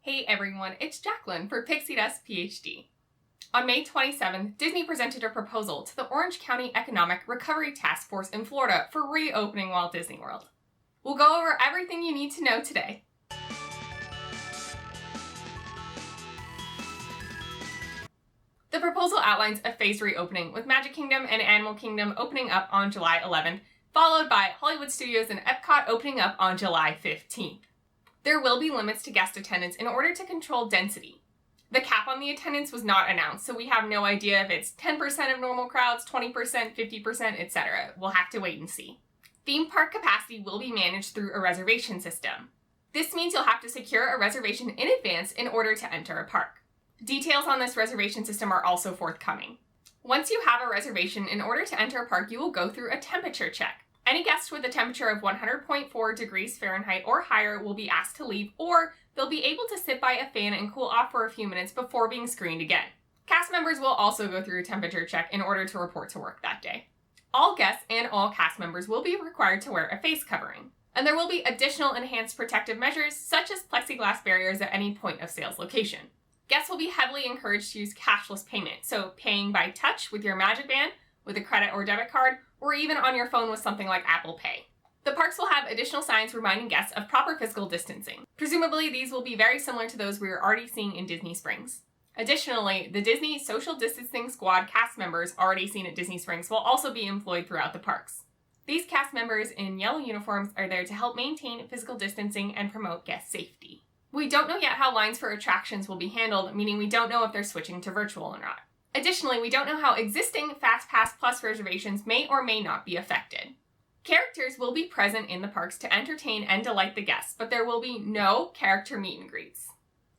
Hey everyone, it's Jacqueline for Pixie Dust PhD. On May 27th, Disney presented a proposal to the Orange County Economic Recovery Task Force in Florida for reopening Walt Disney World. We'll go over everything you need to know today. The proposal outlines a phased reopening with Magic Kingdom and Animal Kingdom opening up on July 11th, followed by Hollywood Studios and EPCOT opening up on July 15th. There will be limits to guest attendance in order to control density. The cap on the attendance was not announced, so we have no idea if it's 10% of normal crowds, 20%, 50%, etc. We'll have to wait and see. Theme park capacity will be managed through a reservation system. This means you'll have to secure a reservation in advance in order to enter a park. Details on this reservation system are also forthcoming. Once you have a reservation, in order to enter a park, you will go through a temperature check. Any guest with a temperature of 100.4 degrees Fahrenheit or higher will be asked to leave, or they'll be able to sit by a fan and cool off for a few minutes before being screened again. Cast members will also go through a temperature check in order to report to work that day. All guests and all cast members will be required to wear a face covering. And there will be additional enhanced protective measures, such as plexiglass barriers at any point of sales location. Guests will be heavily encouraged to use cashless payment, so paying by touch with your Magic Band, with a credit or debit card, or even on your phone with something like Apple Pay. The parks will have additional signs reminding guests of proper physical distancing. Presumably, these will be very similar to those we are already seeing in Disney Springs. Additionally, the Disney Social Distancing Squad cast members already seen at Disney Springs will also be employed throughout the parks. These cast members in yellow uniforms are there to help maintain physical distancing and promote guest safety. We don't know yet how lines for attractions will be handled, meaning we don't know if they're switching to virtual or not. Additionally, we don't know how existing FastPass Plus reservations may or may not be affected. Characters will be present in the parks to entertain and delight the guests, but there will be no character meet and greets.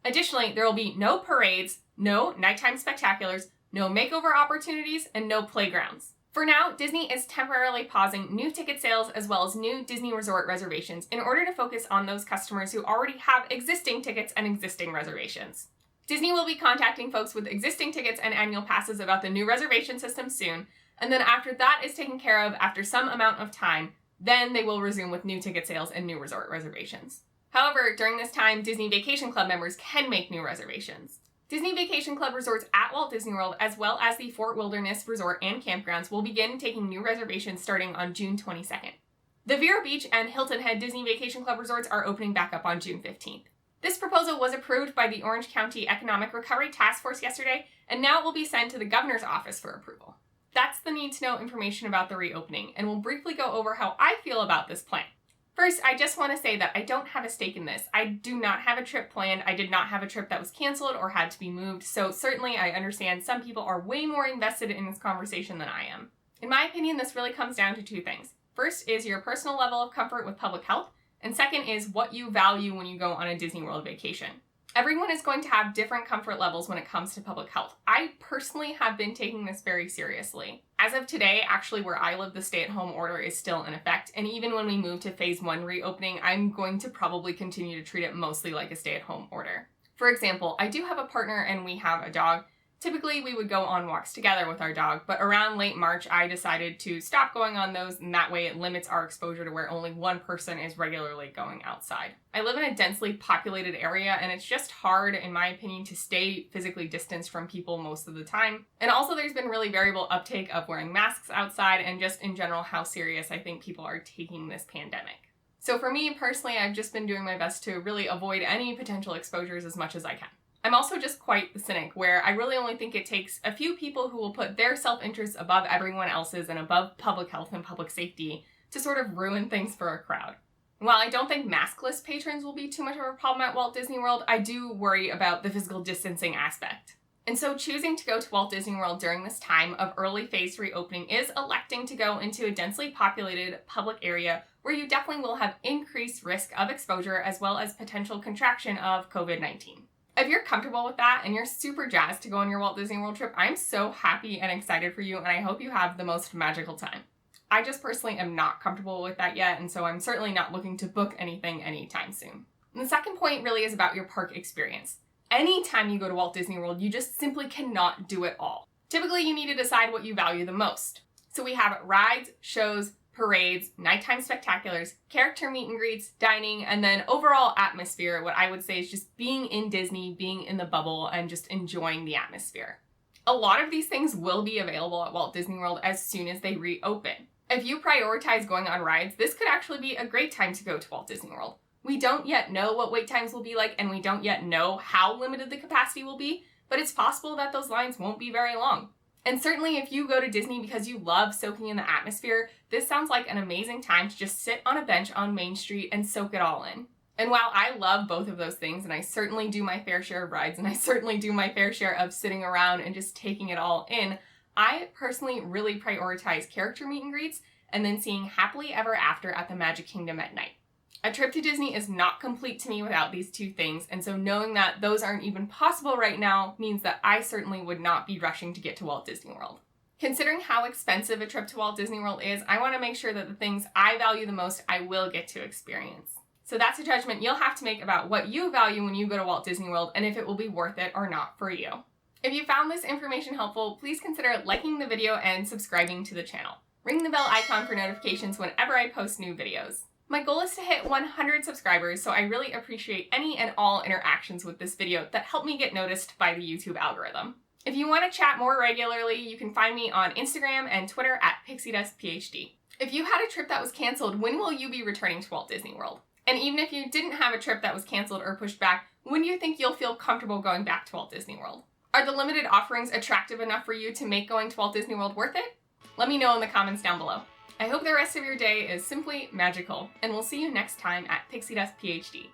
Additionally, there will be no parades, no nighttime spectaculars, no makeover opportunities, and no playgrounds. For now, Disney is temporarily pausing new ticket sales as well as new Disney Resort reservations in order to focus on those customers who already have existing tickets and existing reservations. Disney will be contacting folks with existing tickets and annual passes about the new reservation system soon, and then after that is taken care of after some amount of time, then they will resume with new ticket sales and new resort reservations. However, during this time, Disney Vacation Club members can make new reservations. Disney Vacation Club resorts at Walt Disney World, as well as the Fort Wilderness Resort and Campgrounds, will begin taking new reservations starting on June 22nd. The Vero Beach and Hilton Head Disney Vacation Club resorts are opening back up on June 15th. This proposal was approved by the Orange County Economic Recovery Task Force yesterday, and now it will be sent to the governor's office for approval. That's the need-to-know information about the reopening, and we'll briefly go over how I feel about this plan. First, I just want to say that I don't have a stake in this. I do not have a trip planned. I did not have a trip that was canceled or had to be moved, so certainly I understand some people are way more invested in this conversation than I am. In my opinion, this really comes down to two things. First is your personal level of comfort with public health, and second is what you value when you go on a Disney World vacation. Everyone is going to have different comfort levels when it comes to public health. I personally have been taking this very seriously. As of today, actually where I live, the stay-at-home order is still in effect, and even when we move to phase 1 reopening, I'm going to probably continue to treat it mostly like a stay-at-home order. For example, I do have a partner and we have a dog. Typically, we would go on walks together with our dog, but around late March, I decided to stop going on those, and that way it limits our exposure to where only one person is regularly going outside. I live in a densely populated area, and it's just hard, in my opinion, to stay physically distanced from people most of the time. And also, there's been really variable uptake of wearing masks outside, and just in general, how serious I think people are taking this pandemic. So for me, personally, I've just been doing my best to really avoid any potential exposures as much as I can. I'm also just quite the cynic, where I really only think it takes a few people who will put their self-interest above everyone else's and above public health and public safety to sort of ruin things for a crowd. While I don't think maskless patrons will be too much of a problem at Walt Disney World, I do worry about the physical distancing aspect. And so choosing to go to Walt Disney World during this time of early phased reopening is electing to go into a densely populated public area where you definitely will have increased risk of exposure as well as potential contraction of COVID-19. If you're comfortable with that and you're super jazzed to go on your Walt Disney World trip, I'm so happy and excited for you, and I hope you have the most magical time. I just personally am not comfortable with that yet, and so I'm certainly not looking to book anything anytime soon. And the second point really is about your park experience. Anytime you go to Walt Disney World, you just simply cannot do it all. Typically, you need to decide what you value the most. So we have rides, shows, parades, nighttime spectaculars, character meet and greets, dining, and then overall atmosphere. What I would say is just being in Disney, being in the bubble, and just enjoying the atmosphere. A lot of these things will be available at Walt Disney World as soon as they reopen. If you prioritize going on rides, this could actually be a great time to go to Walt Disney World. We don't yet know what wait times will be like, and we don't yet know how limited the capacity will be, but it's possible that those lines won't be very long. And certainly if you go to Disney because you love soaking in the atmosphere, this sounds like an amazing time to just sit on a bench on Main Street and soak it all in. And while I love both of those things, and I certainly do my fair share of rides, and I certainly do my fair share of sitting around and just taking it all in, I personally really prioritize character meet and greets and then seeing Happily Ever After at the Magic Kingdom at night. A trip to Disney is not complete to me without these two things, and so knowing that those aren't even possible right now means that I certainly would not be rushing to get to Walt Disney World. Considering how expensive a trip to Walt Disney World is, I want to make sure that the things I value the most I will get to experience. So that's a judgment you'll have to make about what you value when you go to Walt Disney World and if it will be worth it or not for you. If you found this information helpful, please consider liking the video and subscribing to the channel. Ring the bell icon for notifications whenever I post new videos. My goal is to hit 100 subscribers, so I really appreciate any and all interactions with this video that help me get noticed by the YouTube algorithm. If you want to chat more regularly, you can find me on Instagram and Twitter at PixieDustPhD. If you had a trip that was canceled, when will you be returning to Walt Disney World? And even if you didn't have a trip that was canceled or pushed back, when do you think you'll feel comfortable going back to Walt Disney World? Are the limited offerings attractive enough for you to make going to Walt Disney World worth it? Let me know in the comments down below. I hope the rest of your day is simply magical, and we'll see you next time at PixieDustPhD.